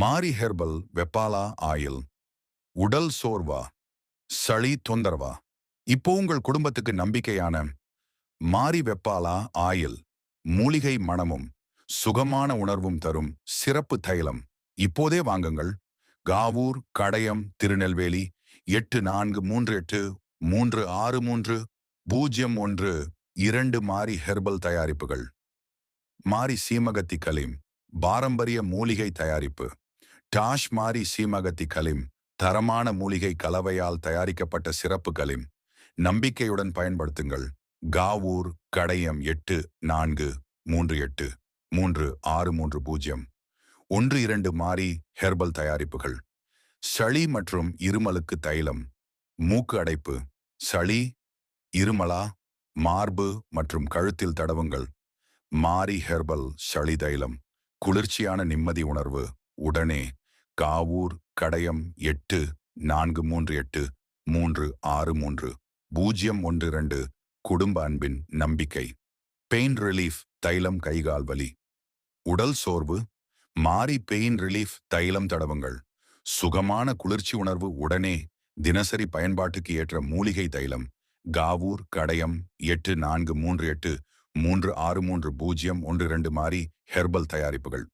மாரி herbal வெப்பாலா oil. உடல் சோர்வா, சளி தொந்தரவா? இப்போ உங்கள் குடும்பத்துக்கு நம்பிக்கையான மாரி வெப்பாலா ஆயில். மூலிகை மணமும் சுகமான உணர்வும் தரும் சிறப்பு தைலம். இப்போதே வாங்குங்கள். காவூர், கடையம், திருநெல்வேலி 8438363012 மாரி ஹெர்பல் தயாரிப்புகள். மாரி சீமகத்தி கலீம் பாரம்பரிய மூலிகை தயாரிப்பு. டாஷ் மாரி சீமகத்தி கலீம் தரமான மூலிகை கலவையால் தயாரிக்கப்பட்ட சிறப்பு கலீம். நம்பிக்கையுடன் பயன்படுத்துங்கள். காவூர், கடையம் 8438363012 மாரி ஹெர்பல் தயாரிப்புகள். சளி மற்றும் இருமலுக்கு தைலம். மூக்கு அடைப்பு, சளி, இருமலா, மார்பு மற்றும் கழுத்தில் தடவுங்கள். மாரி ஹெர்பல் சளி தைலம். குளிர்ச்சியான நிம்மதி உணர்வு உடனே. காவூர், கடையம் 8438363012 குடும்ப அன்பின் நம்பிக்கை. பெயின் ரிலீஃப் தைலம் கைகால் வலி, உடல் சோர்வு. மாரி பெயின் ரிலீஃப் தைலம் தடவுங்கள். சுகமான குளிர்ச்சி உணர்வு உடனே. தினசரி பயன்பாட்டுக்கு ஏற்ற மூலிகை தைலம். காவூர், கடையம் 8438363012 மாரி ஹெர்பல் தயாரிப்புகள்.